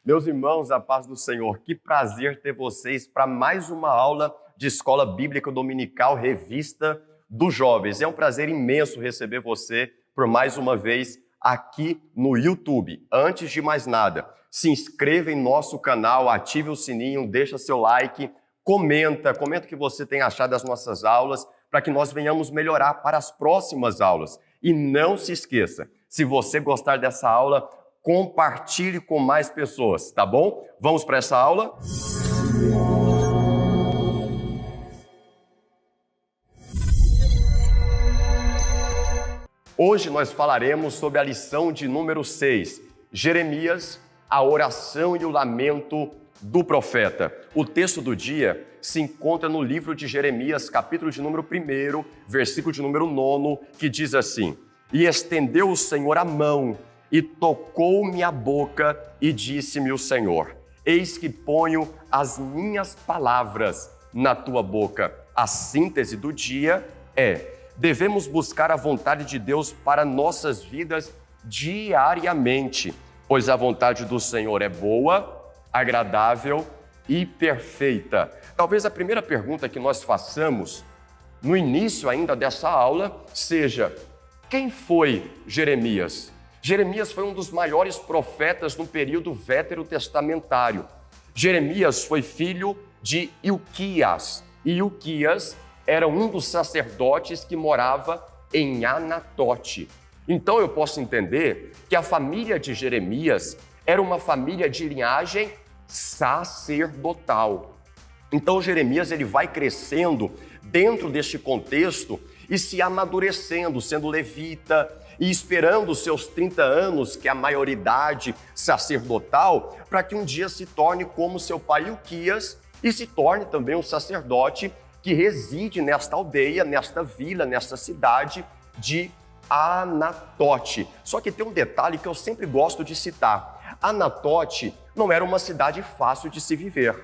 Meus irmãos, a paz do Senhor, que prazer ter vocês para mais uma aula de Escola Bíblica Dominical Revista dos Jovens. É um prazer imenso receber você por mais uma vez aqui no YouTube. Antes de mais nada, se inscreva em nosso canal, ative o sininho, deixa seu like, comenta o que você tem achado das nossas aulas, para que nós venhamos melhorar para as próximas aulas. E não se esqueça, se você gostar dessa aula, compartilhe com mais pessoas, tá bom? Vamos para essa aula? Hoje nós falaremos sobre a lição de número 6, Jeremias, a oração e o lamento do profeta. O texto do dia se encontra no livro de Jeremias, capítulo de número 1, versículo de número 9, que diz assim: E estendeu o Senhor a mão, e tocou-me a boca, e disse-me o Senhor: Eis que ponho as minhas palavras na tua boca. A síntese do dia é: devemos buscar a vontade de Deus para nossas vidas diariamente, pois a vontade do Senhor é boa, agradável e perfeita. Talvez a primeira pergunta que nós façamos no início ainda dessa aula seja: quem foi Jeremias? Jeremias foi um dos maiores profetas no período veterotestamentário. Jeremias foi filho de Ilquias, e Ilquias era um dos sacerdotes que morava em Anatote. Então eu posso entender que a família de Jeremias era uma família de linhagem sacerdotal. Então Jeremias ele vai crescendo dentro deste contexto e se amadurecendo, sendo levita e esperando os seus 30 anos, que é a maioridade sacerdotal, para que um dia se torne como seu pai Ilquias e se torne também um sacerdote que reside nesta aldeia, nesta vila, nesta cidade de Anatote. Só que tem um detalhe que eu sempre gosto de citar. Anatote não era uma cidade fácil de se viver,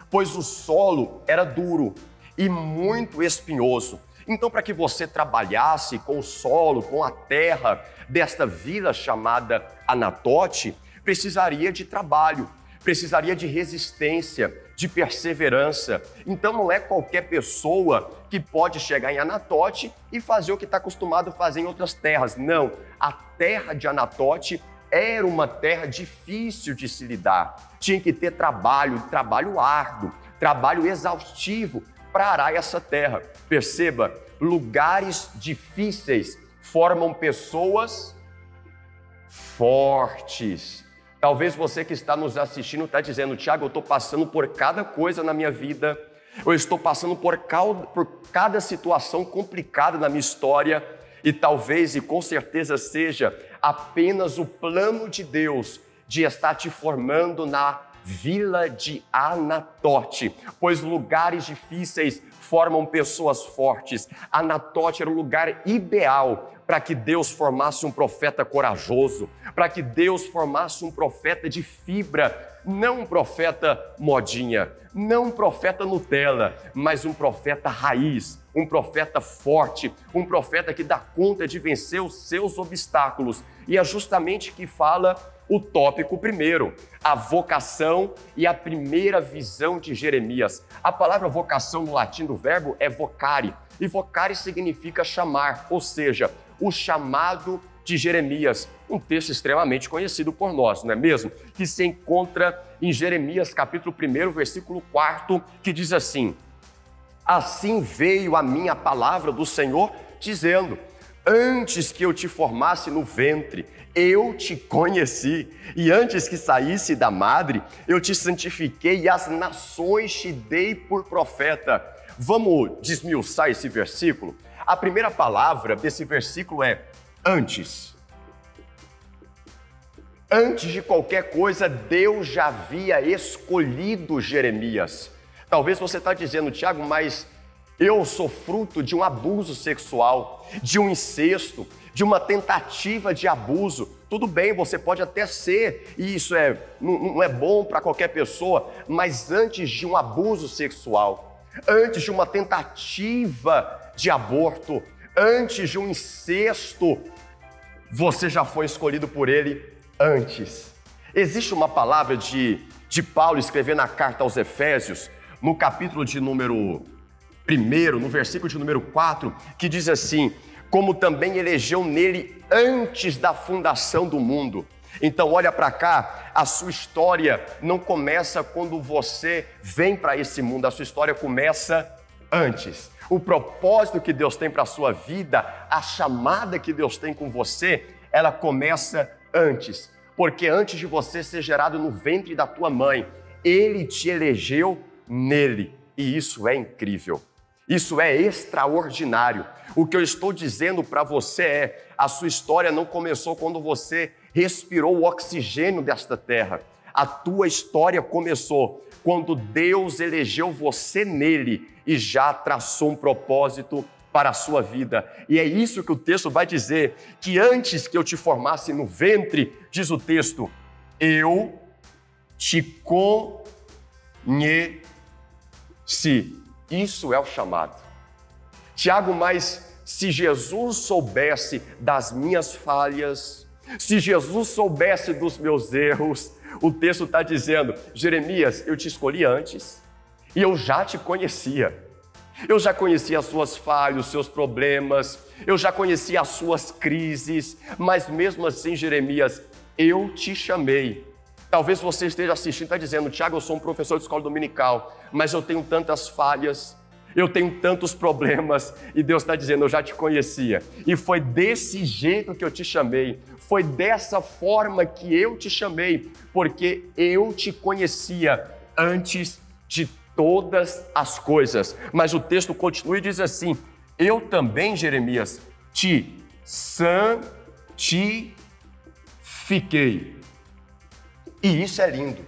pois o solo era duro e muito espinhoso. Então, para que você trabalhasse com o solo, com a terra desta vila chamada Anatote, precisaria de trabalho, precisaria de resistência, de perseverança. Então, não é qualquer pessoa que pode chegar em Anatote e fazer o que está acostumado a fazer em outras terras. Não, a terra de Anatote era uma terra difícil de se lidar. Tinha que ter trabalho árduo, trabalho exaustivo para arar essa terra. Perceba, lugares difíceis formam pessoas fortes. Talvez você que está nos assistindo está dizendo: Tiago, eu estou passando por cada coisa na minha vida, eu estou passando por cada situação complicada na minha história, e talvez e com certeza seja apenas o plano de Deus de estar te formando na vila de Anatote, pois lugares difíceis formam pessoas fortes. Anatote era o lugar ideal para que Deus formasse um profeta corajoso, para que Deus formasse um profeta de fibra, não um profeta modinha, não um profeta Nutella, mas um profeta raiz, um profeta forte, um profeta que dá conta de vencer os seus obstáculos. E é justamente que fala o tópico primeiro, a vocação e a primeira visão de Jeremias. A palavra vocação no latim do verbo é vocare, e vocare significa chamar, ou seja, o chamado de Jeremias, um texto extremamente conhecido por nós, não é mesmo? Que se encontra em Jeremias capítulo 1, versículo 4, que diz assim: Assim veio a minha palavra do Senhor, dizendo: Antes que eu te formasse no ventre, eu te conheci, e antes que saísse da madre, eu te santifiquei, e as nações te dei por profeta. Vamos desmiuçar esse versículo? A primeira palavra desse versículo é antes. Antes de qualquer coisa, Deus já havia escolhido Jeremias. Talvez você está dizendo: Tiago, mas eu sou fruto de um abuso sexual, de um incesto, de uma tentativa de abuso. Tudo bem, você pode até ser, e isso não é bom para qualquer pessoa, mas antes de um abuso sexual, antes de uma tentativa de aborto, antes de um incesto, você já foi escolhido por ele antes. Existe uma palavra de Paulo escrevendo na carta aos Efésios, no capítulo de número 1, no versículo de número 4, que diz assim: como também elegeu nele antes da fundação do mundo. Então olha para cá, a sua história não começa quando você vem para esse mundo, a sua história começa antes. O propósito que Deus tem para a sua vida, a chamada que Deus tem com você, ela começa antes. Porque antes de você ser gerado no ventre da tua mãe, Ele te elegeu nele. E isso é incrível. Isso é extraordinário. O que eu estou dizendo para você é: a sua história não começou quando você respirou o oxigênio desta terra. A tua história começou quando Deus elegeu você nele e já traçou um propósito para a sua vida. E é isso que o texto vai dizer, que antes que eu te formasse no ventre, diz o texto, eu te conheci. Isso é o chamado. Tiago, mas se Jesus soubesse das minhas falhas, se Jesus soubesse dos meus erros, o texto está dizendo, Jeremias, eu te escolhi antes e eu já te conhecia. Eu já conhecia as suas falhas, os seus problemas, eu já conhecia as suas crises, mas mesmo assim, Jeremias, eu te chamei. Talvez você esteja assistindo e está dizendo, Tiago, eu sou um professor de escola dominical, mas eu tenho tantas falhas, eu tenho tantos problemas, e Deus está dizendo, eu já te conhecia. E foi desse jeito que eu te chamei, foi dessa forma que eu te chamei, porque eu te conhecia antes de todas as coisas. Mas o texto continua e diz assim, eu também, Jeremias, te santifiquei. E isso é lindo,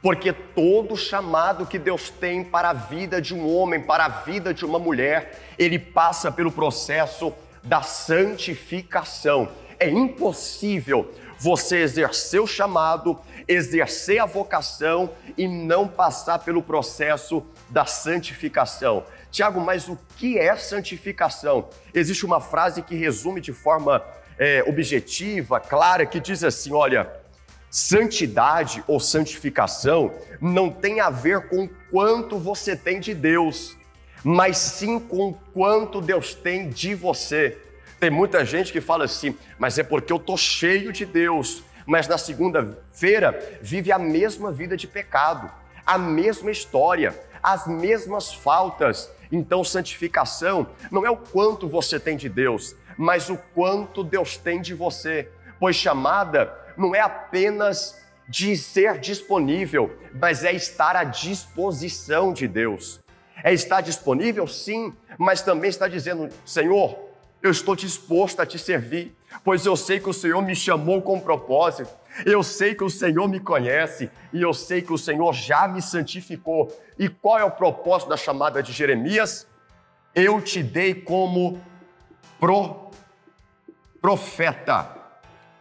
porque todo chamado que Deus tem para a vida de um homem, para a vida de uma mulher, ele passa pelo processo da santificação. É impossível você exercer o chamado, exercer a vocação e não passar pelo processo da santificação. Tiago, mas o que é santificação? Existe uma frase que resume de forma objetiva, clara, que diz assim, olha, santidade ou santificação não tem a ver com quanto você tem de Deus, mas sim com quanto Deus tem de você. Tem muita gente que fala assim, mas é porque eu estou cheio de Deus, mas na segunda-feira vive a mesma vida de pecado, a mesma história, as mesmas faltas. Então santificação não é o quanto você tem de Deus, mas o quanto Deus tem de você, pois chamada não é apenas de ser disponível, mas é estar à disposição de Deus. É estar disponível, sim, mas também está dizendo, Senhor, eu estou disposto a te servir, pois eu sei que o Senhor me chamou com propósito, eu sei que o Senhor me conhece e eu sei que o Senhor já me santificou. E qual é o propósito da chamada de Jeremias? Eu te dei como profeta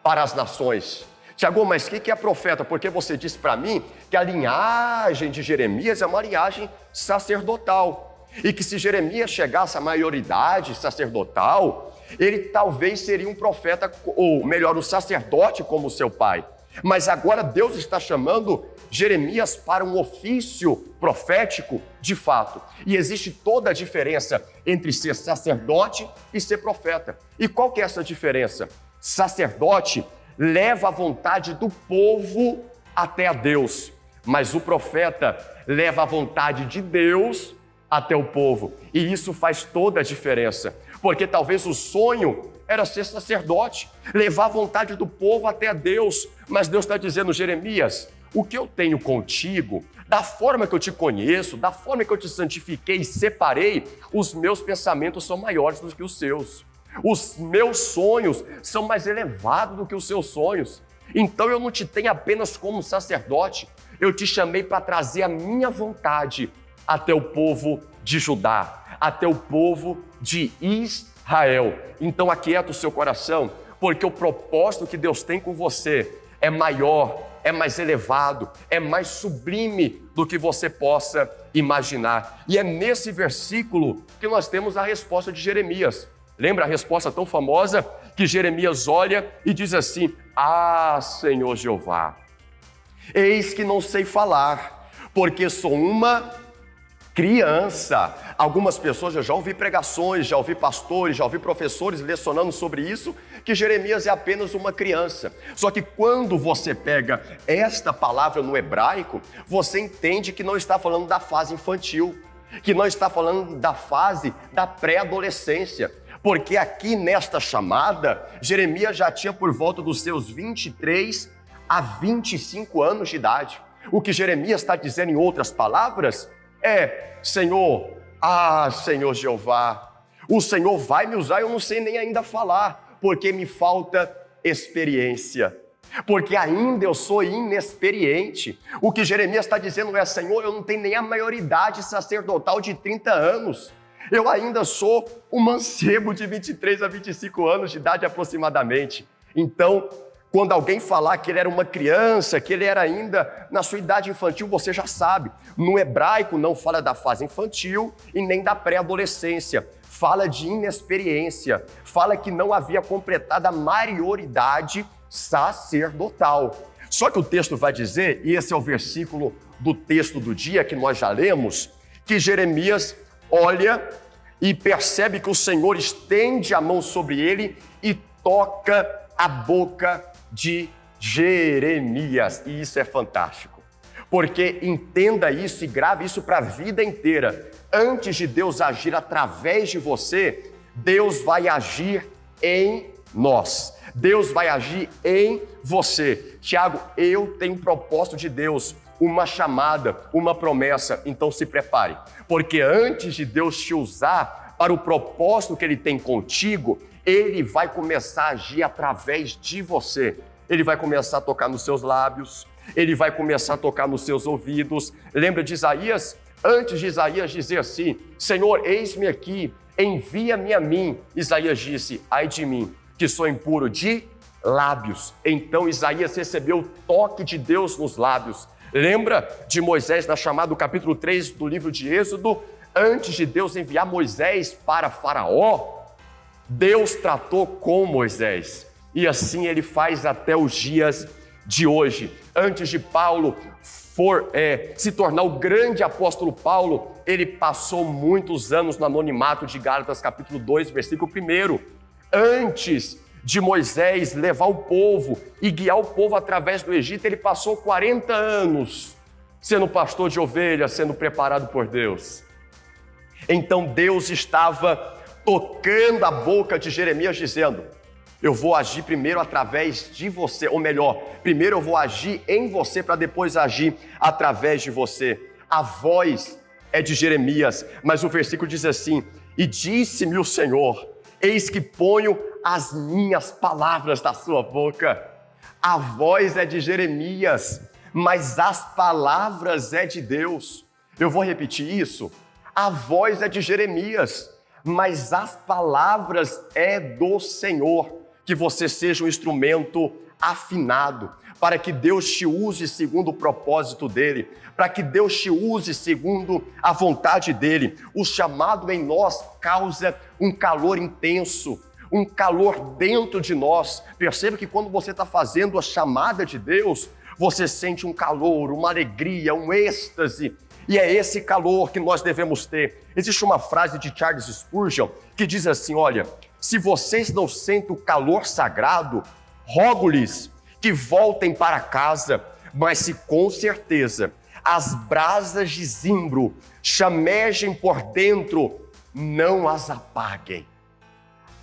para as nações. Tiago, mas o que é profeta? Porque você disse para mim que a linhagem de Jeremias é uma linhagem sacerdotal e que se Jeremias chegasse à maioridade sacerdotal, ele talvez seria um profeta, ou melhor, um sacerdote como seu pai. Mas agora Deus está chamando Jeremias para um ofício profético de fato. E existe toda a diferença entre ser sacerdote e ser profeta. E qual que é essa diferença? Sacerdote leva a vontade do povo até a Deus, mas o profeta leva a vontade de Deus até o povo. E isso faz toda a diferença, porque talvez o sonho era ser sacerdote, levar a vontade do povo até a Deus, mas Deus está dizendo, Jeremias, o que eu tenho contigo, da forma que eu te conheço, da forma que eu te santifiquei e separei, os meus pensamentos são maiores do que os seus. Os meus sonhos são mais elevados do que os seus sonhos. Então eu não te tenho apenas como sacerdote, eu te chamei para trazer a minha vontade até o povo de Judá, até o povo de Israel. Então aquieta o seu coração, porque o propósito que Deus tem com você é maior, é mais elevado, é mais sublime do que você possa imaginar. E é nesse versículo que nós temos a resposta de Jeremias. Lembra a resposta tão famosa que Jeremias olha e diz assim, ah, Senhor Jeová, Eis que não sei falar, porque sou uma criança. Algumas pessoas, eu já ouvi pregações, já ouvi pastores, já ouvi professores lecionando sobre isso, que Jeremias é apenas uma criança. Só que quando você pega esta palavra no hebraico, você entende que não está falando da fase infantil, que não está falando da fase da pré-adolescência, porque aqui nesta chamada, Jeremias já tinha por volta dos seus 23 a 25 anos de idade. O que Jeremias está dizendo em outras palavras é: Senhor, Senhor Jeová, o Senhor vai me usar, eu não sei nem ainda falar, porque me falta experiência, porque ainda eu sou inexperiente. O que Jeremias está dizendo é: Senhor, eu não tenho nem a maioridade sacerdotal de 30 anos, eu ainda sou um mancebo de 23 a 25 anos de idade aproximadamente. Então, quando alguém falar que ele era uma criança, que ele era ainda na sua idade infantil, você já sabe. No hebraico não fala da fase infantil e nem da pré-adolescência. Fala de inexperiência. Fala que não havia completado a maioridade sacerdotal. Só que o texto vai dizer, e esse é o versículo do texto do dia que nós já lemos, que Jeremias olha e percebe que o Senhor estende a mão sobre ele e toca a boca de Jeremias. E isso é fantástico, porque entenda isso e grave isso para a vida inteira. Antes de Deus agir através de você, Deus vai agir em nós. Deus vai agir em você. Tiago, eu tenho um propósito de Deus, uma chamada, uma promessa, então se prepare, porque antes de Deus te usar para o propósito que Ele tem contigo, Ele vai começar a agir através de você. Ele vai começar a tocar nos seus lábios, Ele vai começar a tocar nos seus ouvidos. Lembra de Isaías? Antes de Isaías dizer assim: Senhor, eis-me aqui, envia-me a mim. Isaías disse: ai de mim, que sou impuro de lábios. Então Isaías recebeu o toque de Deus nos lábios. Lembra de Moisés na chamada do capítulo 3 do livro de Êxodo? Antes de Deus enviar Moisés para Faraó, Deus tratou com Moisés, e assim ele faz até os dias de hoje. Antes de Paulo se tornar o grande apóstolo Paulo, ele passou muitos anos no anonimato de Gálatas capítulo 2, versículo 1. Antes de Moisés levar o povo e guiar o povo através do Egito, ele passou 40 anos sendo pastor de ovelhas, sendo preparado por Deus. Então Deus estava tocando a boca de Jeremias, dizendo: eu vou agir primeiro através de você, ou melhor, primeiro eu vou agir em você para depois agir através de você. A voz é de Jeremias, mas o versículo diz assim: e disse-me o Senhor, eis que ponho as minhas palavras na sua boca. A voz é de Jeremias, mas as palavras é de Deus. Eu vou repetir isso. A voz é de Jeremias, mas as palavras é do Senhor. Que você seja um instrumento afinado, para que Deus te use segundo o propósito dEle, para que Deus te use segundo a vontade dEle. O chamado em nós causa um calor intenso, um calor dentro de nós. Perceba que quando você está fazendo a chamada de Deus, você sente um calor, uma alegria, um êxtase. E é esse calor que nós devemos ter. Existe uma frase de Charles Spurgeon que diz assim: olha, se vocês não sentem o calor sagrado, rogo-lhes que voltem para casa, mas se com certeza as brasas de zimbro chamejem por dentro, não as apaguem.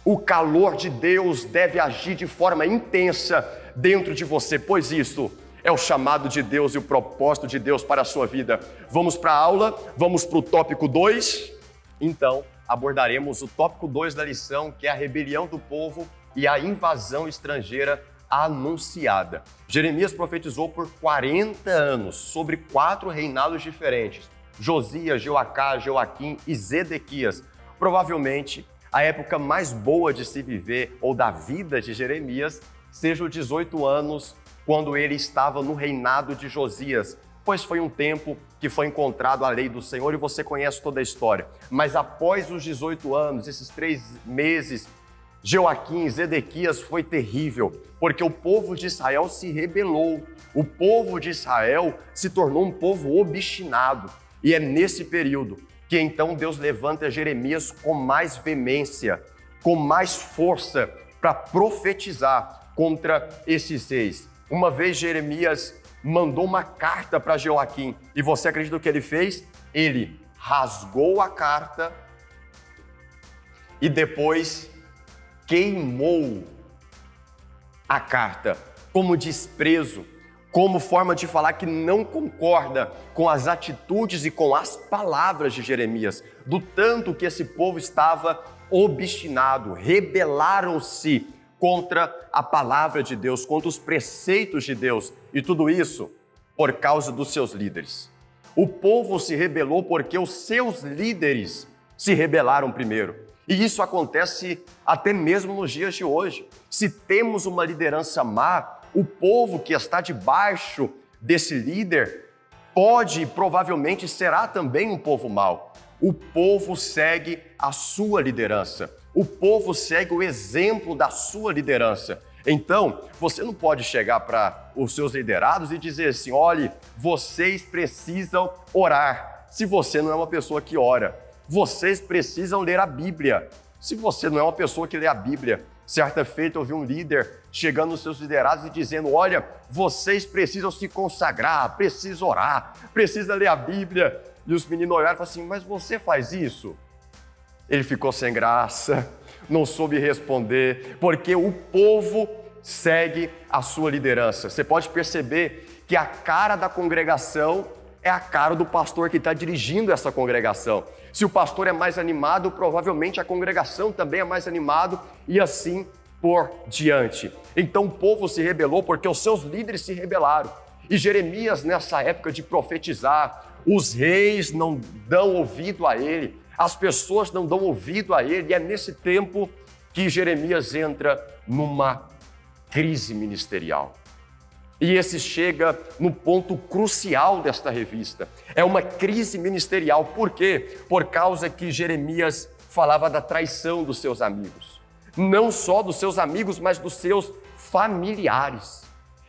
O calor de Deus deve agir de forma intensa dentro de você, pois isso é o chamado de Deus e o propósito de Deus para a sua vida. Vamos para a aula, vamos para o tópico 2. Então, abordaremos o tópico 2 da lição, que é a rebelião do povo e a invasão estrangeira anunciada. Jeremias profetizou por 40 anos sobre 4 reinados diferentes: Josias, Joacás, Joaquim e Zedequias. Provavelmente, a época mais boa de se viver, ou da vida de Jeremias, seja os 18 anos, quando ele estava no reinado de Josias, pois foi um tempo que foi encontrado a lei do Senhor e você conhece toda a história. Mas após os 18 anos, esses 3 meses Joaquim, Zedequias foi terrível, porque o povo de Israel se rebelou. O povo de Israel se tornou um povo obstinado. E é nesse período que então Deus levanta Jeremias com mais veemência, com mais força para profetizar contra esses reis. Uma vez Jeremias mandou uma carta para Joaquim. E você acredita o que ele fez? Ele rasgou a carta e depois queimou a carta como desprezo, como forma de falar que não concorda com as atitudes e com as palavras de Jeremias, do tanto que esse povo estava obstinado, rebelaram-se contra a palavra de Deus, contra os preceitos de Deus, e tudo isso por causa dos seus líderes. O povo se rebelou porque os seus líderes se rebelaram primeiro. E isso acontece até mesmo nos dias de hoje. Se temos uma liderança má, o povo que está debaixo desse líder pode e provavelmente será também um povo mau. O povo segue a sua liderança. O povo segue o exemplo da sua liderança. Então, você não pode chegar para os seus liderados e dizer assim: olhe, vocês precisam orar. Se você não é uma pessoa que ora, vocês precisam ler a Bíblia. Se você não é uma pessoa que lê a Bíblia, certa feita eu vi um líder chegando nos seus liderados e dizendo: olha, vocês precisam se consagrar, precisam orar, precisam ler a Bíblia. E os meninos olharam e falaram assim: mas você faz isso? Ele ficou sem graça, não soube responder, porque o povo segue a sua liderança. Você pode perceber que a cara da congregação é a cara do pastor que está dirigindo essa congregação. Se o pastor é mais animado, provavelmente a congregação também é mais animado e assim por diante. Então o povo se rebelou porque os seus líderes se rebelaram. E Jeremias, nessa época de profetizar, os reis não dão ouvido a ele, as pessoas não dão ouvido a ele, e é nesse tempo que Jeremias entra numa crise ministerial. E esse chega no ponto crucial desta revista. É uma crise ministerial. Por quê? Por causa que Jeremias falava da traição dos seus amigos. Não só dos seus amigos, mas dos seus familiares.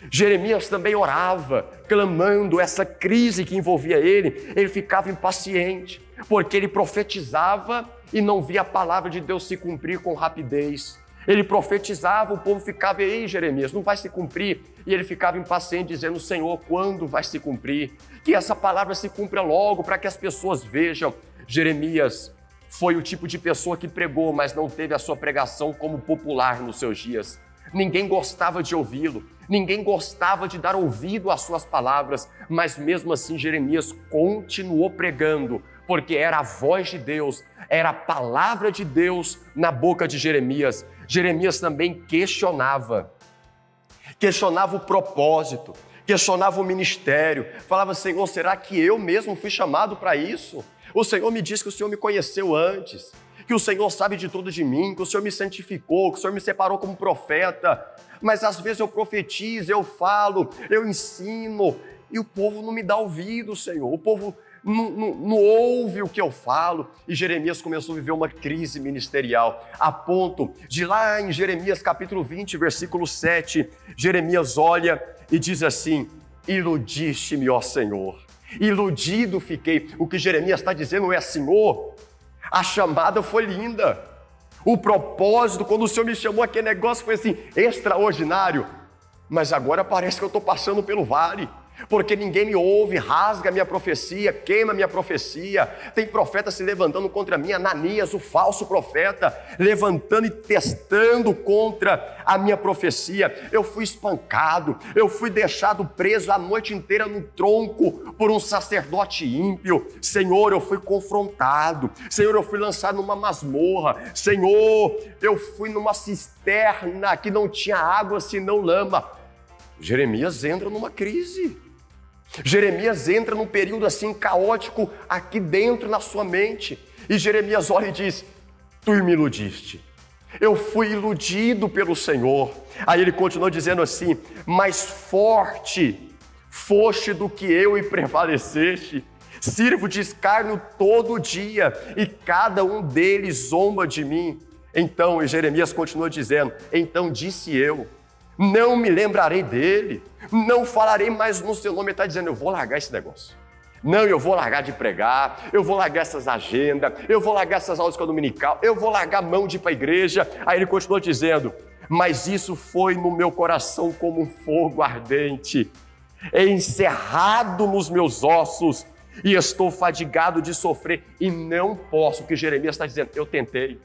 Jeremias também orava, clamando essa crise que envolvia ele. Ele ficava impaciente, porque ele profetizava e não via a palavra de Deus se cumprir com rapidez. Ele profetizava, o povo ficava: ei, Jeremias, não vai se cumprir? E ele ficava impaciente, dizendo: Senhor, quando vai se cumprir? Que essa palavra se cumpra logo, para que as pessoas vejam. Jeremias foi o tipo de pessoa que pregou, mas não teve a sua pregação como popular nos seus dias. Ninguém gostava de ouvi-lo, ninguém gostava de dar ouvido às suas palavras, mas mesmo assim Jeremias continuou pregando, porque era a voz de Deus, era a palavra de Deus na boca de Jeremias. Jeremias também questionava o propósito, questionava o ministério, falava: Senhor, será que eu mesmo fui chamado para isso? O Senhor me disse que o Senhor me conheceu antes, que o Senhor sabe de tudo de mim, que o Senhor me santificou, que o Senhor me separou como profeta, mas às vezes eu profetizo, eu falo, eu ensino, e o povo não me dá ouvido, Senhor, o povo não ouve o que eu falo. E Jeremias começou a viver uma crise ministerial, a ponto de lá em Jeremias capítulo 20, versículo 7, Jeremias olha e diz assim: iludiste-me, ó Senhor, iludido fiquei. O que Jeremias está dizendo é: Senhor, a chamada foi linda, o propósito, quando o Senhor me chamou, aquele negócio foi assim, extraordinário, mas agora parece que eu estou passando pelo vale, porque ninguém me ouve, rasga a minha profecia, queima a minha profecia. Tem profeta se levantando contra mim, Ananias, o falso profeta, levantando e testando contra a minha profecia. Eu fui espancado, eu fui deixado preso a noite inteira no tronco por um sacerdote ímpio. Senhor, eu fui confrontado. Senhor, eu fui lançado numa masmorra. Senhor, eu fui numa cisterna que não tinha água senão lama. Jeremias entra numa crise. Jeremias entra num período assim caótico aqui dentro na sua mente. E Jeremias olha e diz: tu me iludiste. Eu fui iludido pelo Senhor. Aí ele continua dizendo assim: mais forte foste do que eu e prevaleceste. Sirvo de escárnio todo dia e cada um deles zomba de mim. Então, e Jeremias continua dizendo, então disse eu, não me lembrarei dele, não falarei mais no seu nome. Ele está dizendo, eu vou largar esse negócio. Não, eu vou largar de pregar, eu vou largar essas agendas, eu vou largar essas aulas dominical, eu vou largar a mão de ir para a igreja. Aí ele continua dizendo, mas isso foi no meu coração como um fogo ardente, encerrado nos meus ossos, e estou fadigado de sofrer e não posso. O que Jeremias está dizendo, eu tentei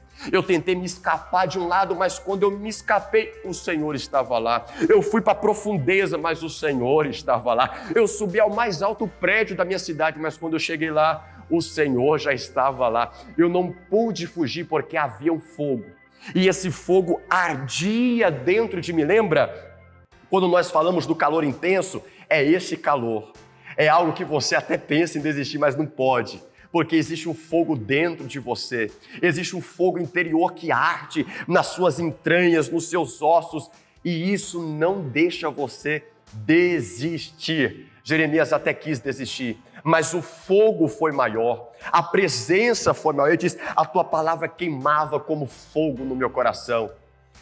me escapar de um lado, mas quando eu me escapei, o Senhor estava lá. Eu fui para a profundeza, mas o Senhor estava lá. Eu subi ao mais alto prédio da minha cidade, mas quando eu cheguei lá, o Senhor já estava lá. Eu não pude fugir porque havia um fogo, e esse fogo ardia dentro de mim. Lembra? Quando nós falamos do calor intenso, é esse calor. É algo que você até pensa em desistir, mas não pode, porque existe um fogo dentro de você, existe um fogo interior que arde nas suas entranhas, nos seus ossos, e isso não deixa você desistir. Jeremias até quis desistir, mas o fogo foi maior, a presença foi maior. Ele diz, a tua palavra queimava como fogo no meu coração.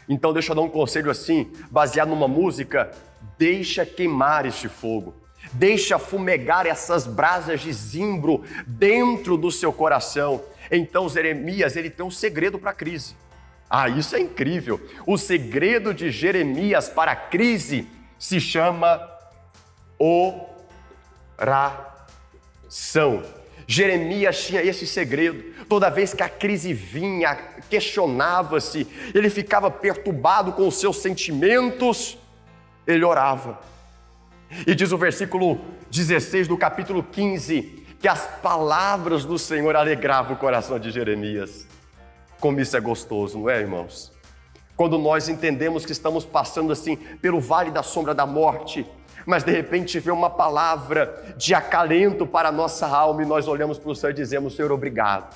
Então deixa eu dar um conselho assim, baseado numa música, deixa queimar este fogo. Deixa fumegar essas brasas de zimbro dentro do seu coração. Então Jeremias, ele tem um segredo para a crise. Isso é incrível. O segredo de Jeremias para a crise se chama oração. Jeremias tinha esse segredo. Toda vez que a crise vinha, questionava-se, ele ficava perturbado com os seus sentimentos, ele orava. E diz o versículo 16 do capítulo 15, que as palavras do Senhor alegravam o coração de Jeremias. Como isso é gostoso, não é, irmãos? Quando nós entendemos que estamos passando assim pelo vale da sombra da morte, mas de repente vem uma palavra de acalento para a nossa alma e nós olhamos para o Senhor e dizemos, Senhor, obrigado,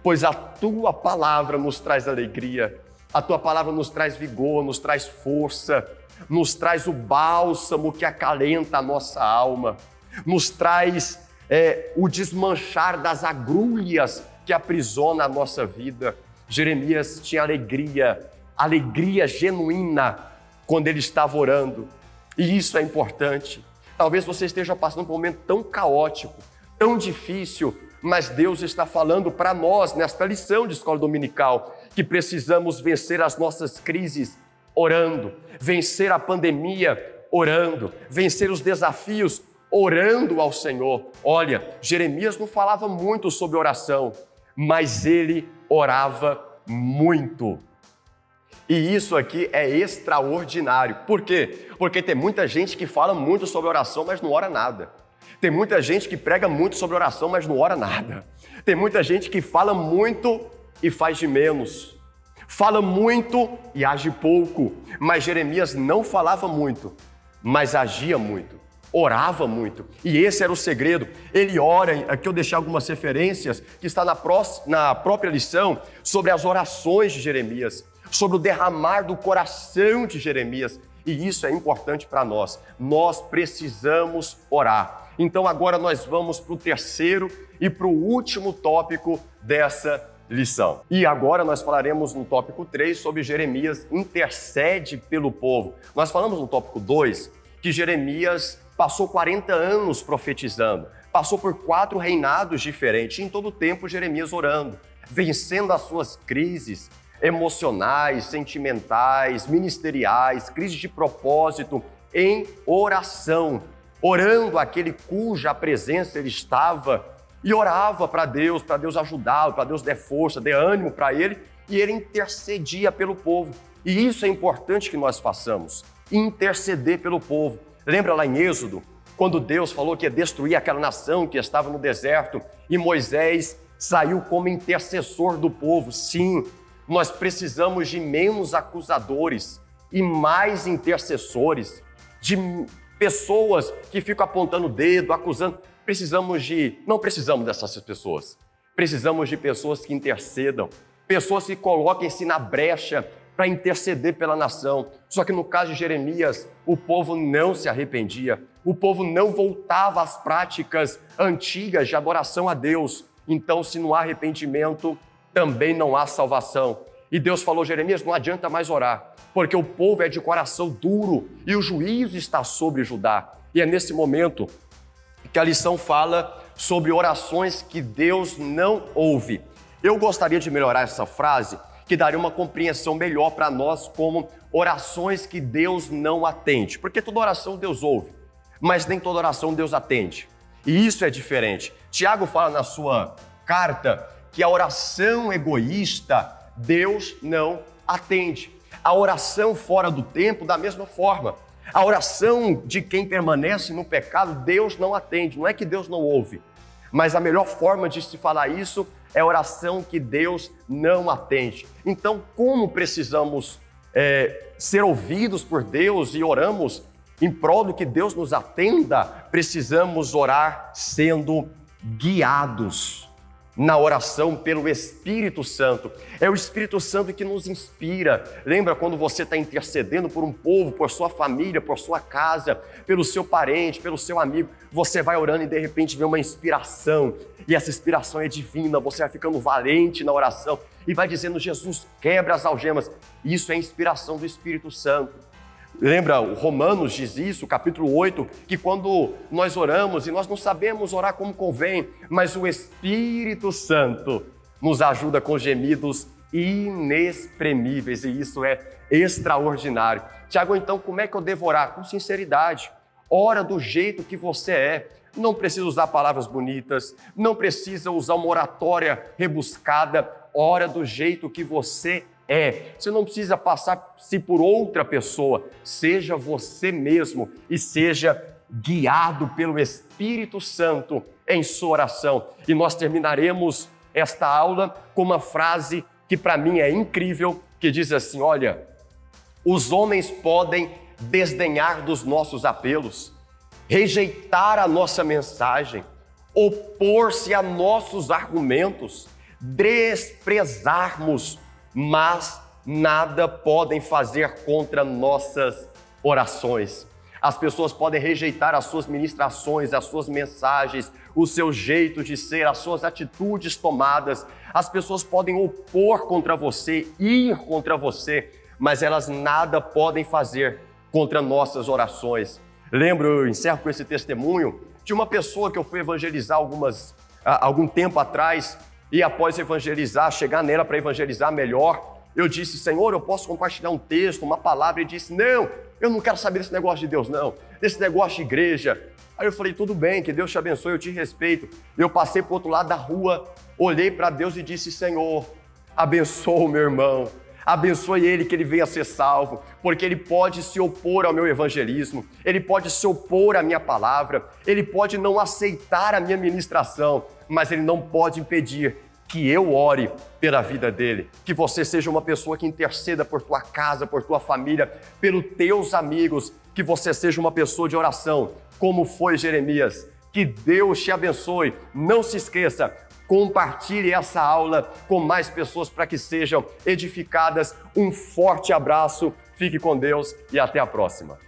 pois a Tua palavra nos traz alegria, a Tua palavra nos traz vigor, nos traz força, nos traz o bálsamo que acalenta a nossa alma, nos traz o desmanchar das agrulhas que aprisiona a nossa vida. Jeremias tinha alegria genuína quando ele estava orando, e isso é importante. Talvez você esteja passando por um momento tão caótico, tão difícil, mas Deus está falando para nós, nesta lição de escola dominical, que precisamos vencer as nossas crises orando, vencer a pandemia orando, vencer os desafios orando ao Senhor. Olha, Jeremias não falava muito sobre oração, mas ele orava muito. E isso aqui é extraordinário. Por quê? Porque tem muita gente que fala muito sobre oração, mas não ora nada. Tem muita gente que prega muito sobre oração, mas não ora nada. Tem muita gente que fala muito e faz de menos. Fala muito e age pouco. Mas Jeremias não falava muito, mas agia muito. Orava muito. E esse era o segredo. Ele ora, aqui eu deixei algumas referências que está na própria lição sobre as orações de Jeremias, sobre o derramar do coração de Jeremias. E isso é importante para nós. Nós precisamos orar. Então agora nós vamos para o terceiro e para o último tópico dessa lição. E agora nós falaremos no tópico 3 sobre Jeremias intercede pelo povo. Nós falamos no tópico 2 que Jeremias passou 40 anos profetizando, passou por 4 reinados diferentes, e em todo o tempo Jeremias orando, vencendo as suas crises emocionais, sentimentais, ministeriais, crises de propósito, em oração, orando aquele cuja presença ele estava, e orava para Deus ajudá-lo, para Deus dar força, dar ânimo para ele, e ele intercedia pelo povo. E isso é importante que nós façamos, interceder pelo povo. Lembra lá em Êxodo, quando Deus falou que ia destruir aquela nação que estava no deserto, e Moisés saiu como intercessor do povo? Sim, nós precisamos de menos acusadores e mais intercessores, de pessoas que ficam apontando o dedo, acusando. Não precisamos dessas pessoas. Precisamos de pessoas que intercedam, pessoas que coloquem-se na brecha para interceder pela nação. Só que no caso de Jeremias, o povo não se arrependia, o povo não voltava às práticas antigas de adoração a Deus. Então, se não há arrependimento, também não há salvação. E Deus falou, Jeremias, não adianta mais orar, porque o povo é de coração duro e o juízo está sobre Judá. E é nesse momento que a lição fala sobre orações que Deus não ouve. Eu gostaria de melhorar essa frase, que daria uma compreensão melhor para nós como orações que Deus não atende. Porque toda oração Deus ouve, mas nem toda oração Deus atende. E isso é diferente. Tiago fala na sua carta que a oração egoísta Deus não atende. A oração fora do tempo, da mesma forma. A oração de quem permanece no pecado, Deus não atende. Não é que Deus não ouve, mas a melhor forma de se falar isso é a oração que Deus não atende. Então, como precisamos ser ouvidos por Deus e oramos em prol do que Deus nos atenda, precisamos orar sendo guiados na oração pelo Espírito Santo. É o Espírito Santo que nos inspira. Lembra quando você está intercedendo por um povo, por sua família, por sua casa, pelo seu parente, pelo seu amigo, você vai orando e de repente vem uma inspiração, e essa inspiração é divina, você vai ficando valente na oração e vai dizendo, Jesus, quebra as algemas. Isso é inspiração do Espírito Santo. Lembra, o Romanos diz isso, capítulo 8, que quando nós oramos e nós não sabemos orar como convém, mas o Espírito Santo nos ajuda com gemidos inexprimíveis, e isso é extraordinário. Tiago, então, como é que eu devo orar? Com sinceridade. Ora do jeito que você é. Não precisa usar palavras bonitas, não precisa usar uma oratória rebuscada. Ora do jeito que você é. Você não precisa passar-se por outra pessoa. Seja você mesmo e seja guiado pelo Espírito Santo em sua oração. E nós terminaremos esta aula com uma frase que para mim é incrível, que diz assim, olha, os homens podem desdenhar dos nossos apelos, rejeitar a nossa mensagem, opor-se a nossos argumentos, desprezarmos, mas nada podem fazer contra nossas orações. As pessoas podem rejeitar as suas ministrações, as suas mensagens, o seu jeito de ser, as suas atitudes tomadas. As pessoas podem opor contra você, ir contra você, mas elas nada podem fazer contra nossas orações. Lembro, eu encerro com esse testemunho, de uma pessoa que eu fui evangelizar algum tempo atrás, e após evangelizar, chegar nela para evangelizar melhor, eu disse, Senhor, eu posso compartilhar um texto, uma palavra? E disse, não, eu não quero saber desse negócio de Deus, não, desse negócio de igreja. Aí eu falei, tudo bem, que Deus te abençoe, eu te respeito. Eu passei para o outro lado da rua, olhei para Deus e disse, Senhor, abençoa o meu irmão, abençoe ele, que ele venha a ser salvo, porque ele pode se opor ao meu evangelismo, ele pode se opor à minha palavra, ele pode não aceitar a minha ministração, mas ele não pode impedir que eu ore pela vida dele, que você seja uma pessoa que interceda por tua casa, por tua família, pelos teus amigos, que você seja uma pessoa de oração, como foi Jeremias. Que Deus te abençoe. Não se esqueça, compartilhe essa aula com mais pessoas para que sejam edificadas. Um forte abraço, fique com Deus e até a próxima.